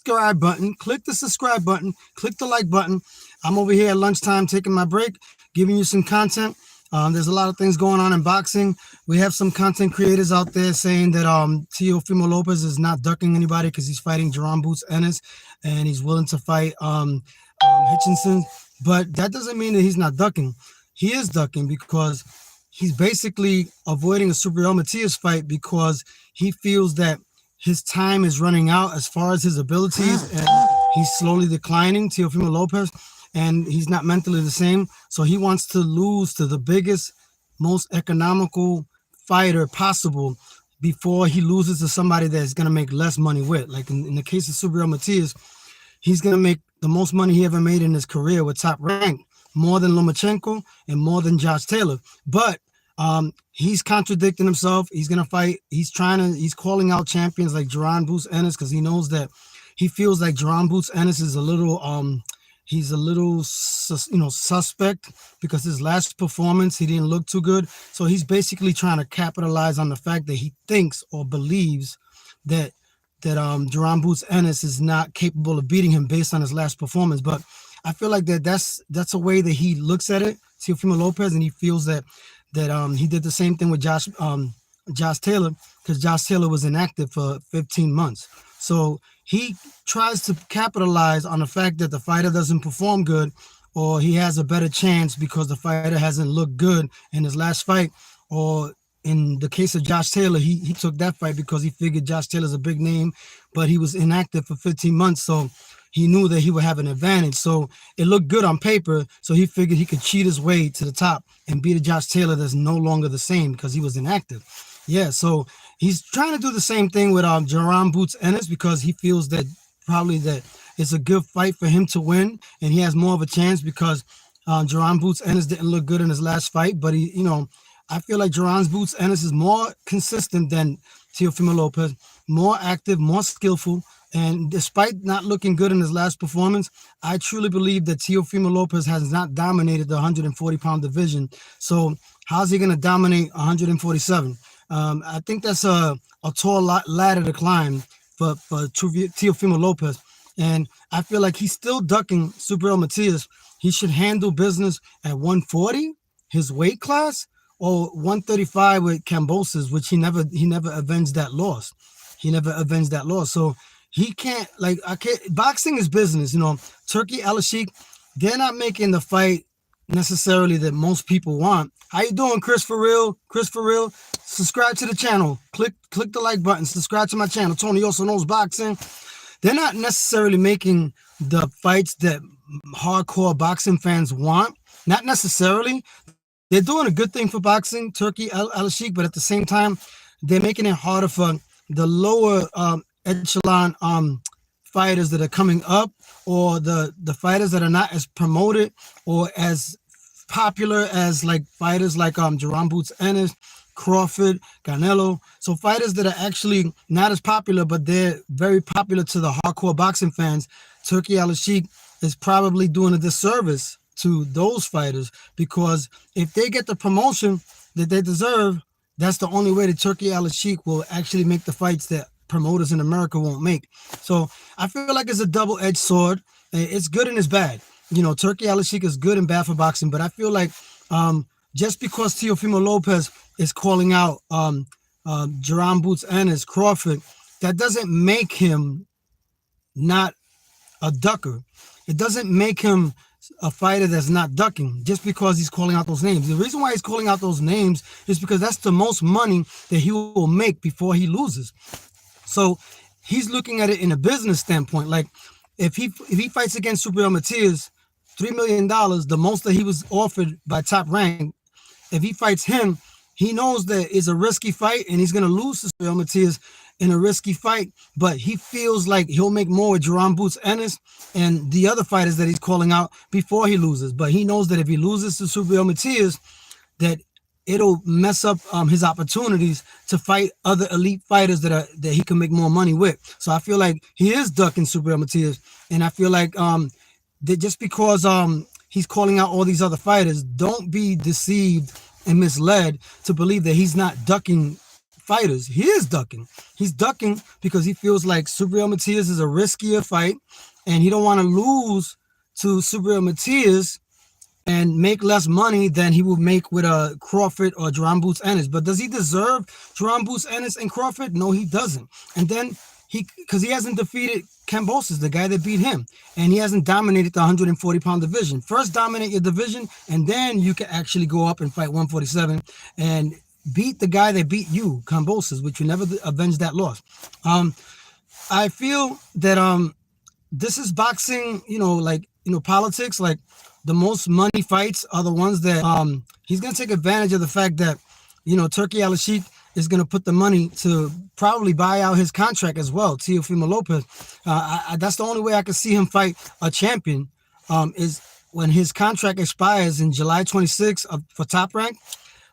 subscribe button, click the subscribe button, click the like button. I'm over here at lunchtime taking my break, giving you some content. There's a lot of things going on in boxing. We have some content creators out there saying that Teofimo Lopez is not ducking anybody because he's fighting Jerome Boots Ennis and he's willing to fight Hitchinson. But that doesn't mean that he's not ducking. He is ducking because he's basically avoiding a Subriel Matias fight because he feels that his time is running out as far as his abilities and he's slowly declining, Teofimo Lopez, and he's not mentally the same. So he wants to lose to the biggest, most economical fighter possible before he loses to somebody that's going to make less money with. Like in the case of Subriel Matias, he's going to make the most money he ever made in his career with Top Rank, more than Lomachenko and more than Josh Taylor. But he's contradicting himself. He's going to fight. He's calling out champions like Jerome Boots Ennis because he knows that he feels like Jerome Boots Ennis is a little suspect because his last performance, he didn't look too good. So he's basically trying to capitalize on the fact that he thinks or believes that Jerome Boots Ennis is not capable of beating him based on his last performance. But I feel like that's a way that he looks at it, Teofimo Lopez, and he feels that he did the same thing with Josh Taylor because Josh Taylor was inactive for 15 months. So he tries to capitalize on the fact that the fighter doesn't perform good or he has a better chance because the fighter hasn't looked good in his last fight. Or in the case of Josh Taylor, he took that fight because he figured Josh Taylor's a big name, but he was inactive for 15 months. So he knew that he would have an advantage. So it looked good on paper. So he figured he could cheat his way to the top and beat a Josh Taylor that's no longer the same because he was inactive. Yeah, so he's trying to do the same thing with Jerome Boots Ennis because he feels that probably that it's a good fight for him to win and he has more of a chance because Jerome Boots Ennis didn't look good in his last fight. But I feel like Jerome Boots Ennis is more consistent than Teofimo Lopez, more active, more skillful. And despite not looking good in his last performance, I truly believe that Teofimo Lopez has not dominated the 140-pound division. So how's he going to dominate 147? I think that's a tall ladder to climb for Teofimo Lopez. And I feel like he's still ducking Subriel Matias. He should handle business at 140, his weight class, or 135 with Kambosos, which he never avenged that loss. So he can't, boxing is business, Turkey Al-Sheikh, they're not making the fight necessarily that most people want. How you doing, Chris for real? Subscribe to the channel. Click the like button. Subscribe to my channel. Tony also knows boxing. They're not necessarily making the fights that hardcore boxing fans want. Not necessarily. They're doing a good thing for boxing, Turkey Al-Sheikh, but at the same time, they're making it harder for the lower echelon fighters that are coming up, or the fighters that are not as promoted or as popular as like fighters like Jerome Boots Ennis, Crawford, Canelo. So fighters that are actually not as popular, but they're very popular to the hardcore boxing fans. Turkey Al-Sheikh is probably doing a disservice to those fighters because if they get the promotion that they deserve, that's the only way that Turkey Al-Sheikh will actually make the fights that promoters in America won't make. So I feel like it's a double-edged sword. It's good and it's bad. Turkey Al-Sheikh is good and bad for boxing, but I feel like just because Teofimo Lopez is calling out Jerome Boots Ennis, Crawford, that doesn't make him not a ducker. It doesn't make him a fighter that's not ducking just because he's calling out those names. The reason why he's calling out those names is because that's the most money that he will make before he loses. So he's looking at it in a business standpoint. Like if he fights against Subriel Matias, $3 million, the most that he was offered by Top Rank, if he fights him, he knows that it's a risky fight and he's going to lose to Subriel Matias in a risky fight, but he feels like he'll make more with Jerome Boots Ennis and the other fighters that he's calling out before he loses. But he knows that if he loses to Subriel Matias, that it'll mess up his opportunities to fight other elite fighters that he can make more money with. So I feel like he is ducking Subriel Matias, and I feel like that just because he's calling out all these other fighters, don't be deceived and misled to believe that he's not ducking fighters. He is ducking. He's ducking because he feels like Subriel Matias is a riskier fight, and he don't want to lose to Subriel Matias and make less money than he would make with a Crawford or Jerome Boots Ennis. But does he deserve Jerome Boots Ennis and Crawford? No, he doesn't. And then because he hasn't defeated Kambosos, the guy that beat him, and he hasn't dominated the 140-pound division. First dominate your division, and then you can actually go up and fight 147 and beat the guy that beat you, Kambosos, which you never avenged that loss. I feel that this is boxing, politics. Like, the most money fights are the ones that he's going to take advantage of the fact that, Turkey Al-Sheikh is going to put the money to probably buy out his contract as well, Teofimo Lopez. That's the only way I can see him fight a champion is when his contract expires in July 26th for Top Rank.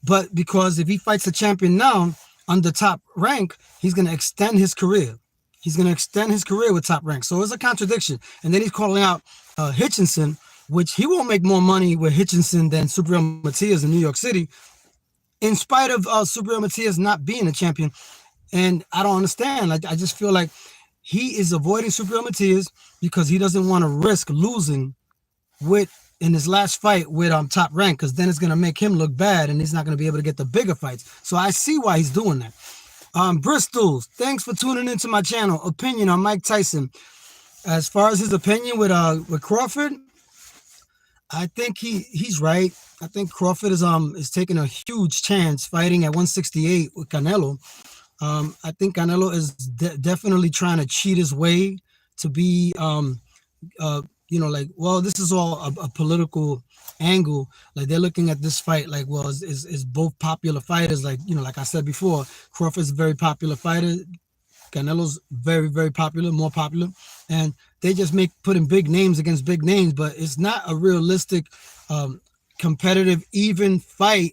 But because if he fights a champion now under Top Rank, he's going to extend his career. He's going to extend his career with Top Rank. So it's a contradiction. And then he's calling out Hitchinson, which he won't make more money with Hitchinson than Subriel Matias in New York City, in spite of Subriel Matias not being a champion. And I don't understand. Like, I just feel like he is avoiding Subriel Matias because he doesn't want to risk losing in his last fight with Top Rank, because then it's going to make him look bad and he's not going to be able to get the bigger fights. So I see why he's doing that. Bristol's, thanks for tuning into my channel. Opinion on Mike Tyson. As far as his opinion with Crawford, I think he's right. I think Crawford is taking a huge chance fighting at 168 with Canelo. I think Canelo is definitely trying to cheat his way to be, this is all a political angle. Like, they're looking at this fight like, well, is both popular fighters. Like, like I said before, Crawford's a very popular fighter. Canelo's very, very popular, more popular. And they just putting big names against big names, but it's not a realistic, competitive, even fight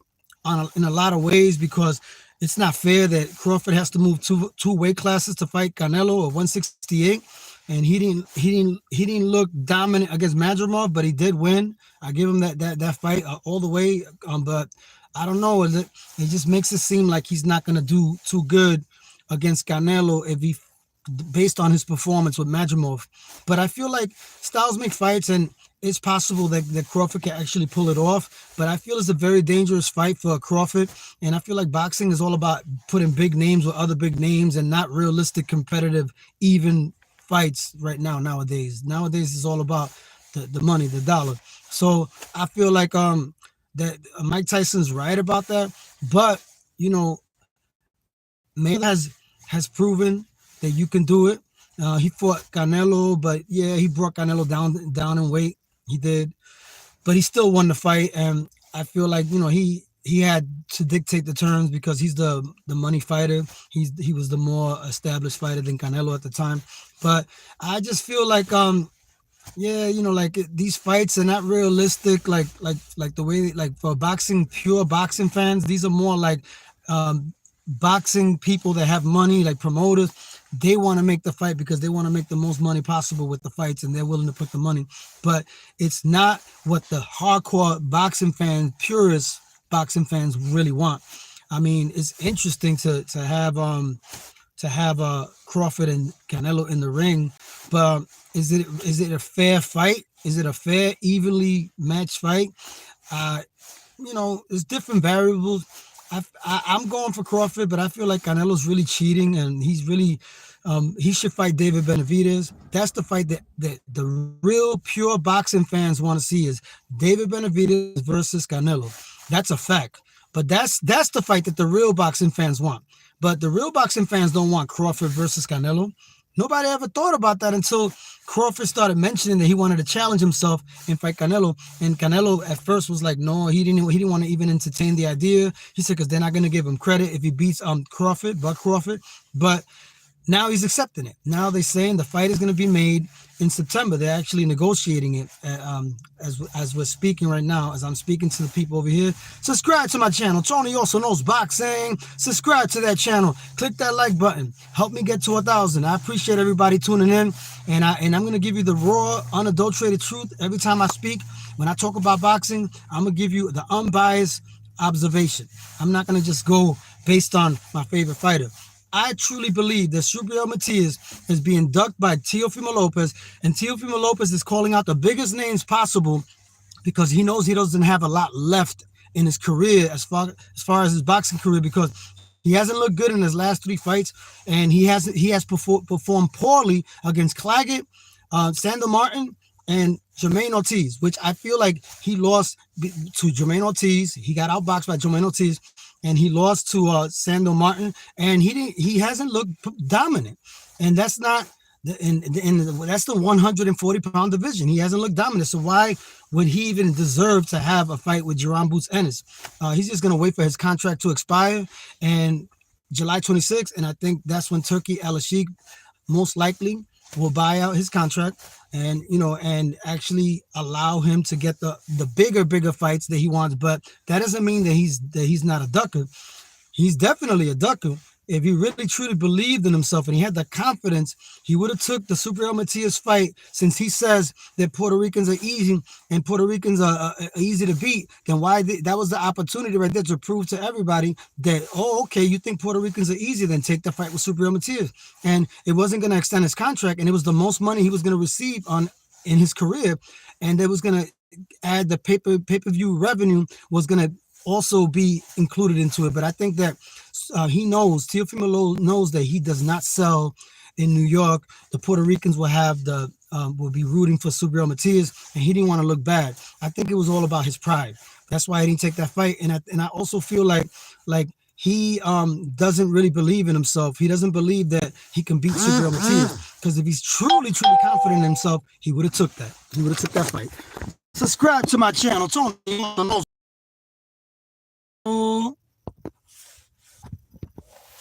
in a lot of ways, because it's not fair that Crawford has to move two weight classes to fight Canelo at 168. And he didn't look dominant against Madrimov, but he did win. I give him that fight all the way. But I don't know. It just makes it seem like he's not going to do too good against Canelo based on his performance with Madrimov. But I feel like styles make fights, and it's possible that Crawford can actually pull it off. But I feel it's a very dangerous fight for Crawford. And I feel like boxing is all about putting big names with other big names and not realistic, competitive, even fights right now, nowadays. Nowadays is all about the money, the dollar. So I feel like that Mike Tyson's right about that. But, Mayweather has proven that you can do it. He fought Canelo, but yeah, he brought Canelo down in weight. He did, but he still won the fight. And I feel like, he had to dictate the terms because he's the money fighter. He was the more established fighter than Canelo at the time. But I just feel like these fights are not realistic. Like the way, like, for pure boxing fans, these are more like boxing people that have money, like promoters. They want to make the fight because they want to make the most money possible with the fights, and they're willing to put the money. But it's not what the hardcore boxing fans, purist boxing fans, really want. I mean, it's interesting to have Crawford and Canelo in the ring, but is it a fair fight? Is it a fair, evenly matched fight? It's different variables. I'm going for Crawford, but I feel like Canelo's really cheating, and he's really he should fight David Benavidez. That's the fight that the real pure boxing fans want to see, is David Benavidez versus Canelo. That's a fact. But that's the fight that the real boxing fans want. But the real boxing fans don't want Crawford versus Canelo. Nobody ever thought about that until Crawford started mentioning that he wanted to challenge himself and fight Canelo. And Canelo at first was like, no, he didn't want to even entertain the idea. He said, because they're not going to give him credit if he beats Crawford. But now he's accepting it. Now they're saying the fight is going to be made in September. They're actually negotiating it as we're speaking right now, as I'm speaking to the people over here. Subscribe to my channel. Tony also knows boxing. Subscribe to that channel. Click that like button. Help me get to 1,000. I appreciate everybody tuning in. And I'm going to give you the raw, unadulterated truth every time I speak. When I talk about boxing, I'm going to give you the unbiased observation. I'm not going to just go based on my favorite fighter. I truly believe that Subriel Matias is being ducked by Teofimo Lopez, and Teofimo Lopez is calling out the biggest names possible because he knows he doesn't have a lot left in his career as far as his boxing career, because he hasn't looked good in his last 3 fights, and he has performed poorly against Claggett, Sandor Martin, and Jermaine Ortiz, which I feel like he lost to Jermaine Ortiz. He got outboxed by Jermaine Ortiz, and he lost to Sandor Martin, and he hasn't looked dominant, and that's not. That's the 140-pound division. He hasn't looked dominant. So why would he even deserve to have a fight with Jerome Boots Ennis? He's just going to wait for his contract to expire, and July 26th, and I think that's when Turki Al-Sheikh most likely will buy out his contract, and and actually allow him to get the bigger fights that he wants. But that doesn't mean that he's not a ducker. He's definitely a ducker. If he really truly believed in himself and he had the confidence, he would have took the Subriel Matias fight, since he says that Puerto Ricans are easy and Puerto Ricans are easy to beat. Then that was the opportunity right there to prove to everybody that, oh, okay, you think Puerto Ricans are easy, then take the fight with Subriel Matias. And it wasn't going to extend his contract, and it was the most money he was going to receive in his career, and it was going to add the pay-per-view revenue was going to also be included into it. But I think that Teofimo knows that he does not sell in New York. The Puerto Ricans will be rooting for Subriel Matias, and he didn't want to look bad. I think it was all about his pride. That's why he didn't take that fight. And I also feel like he doesn't really believe in himself. He doesn't believe that he can beat Subriel Matias, because if he's truly confident in himself, he would have took that. He would have took that fight. Subscribe to my channel, Tony on the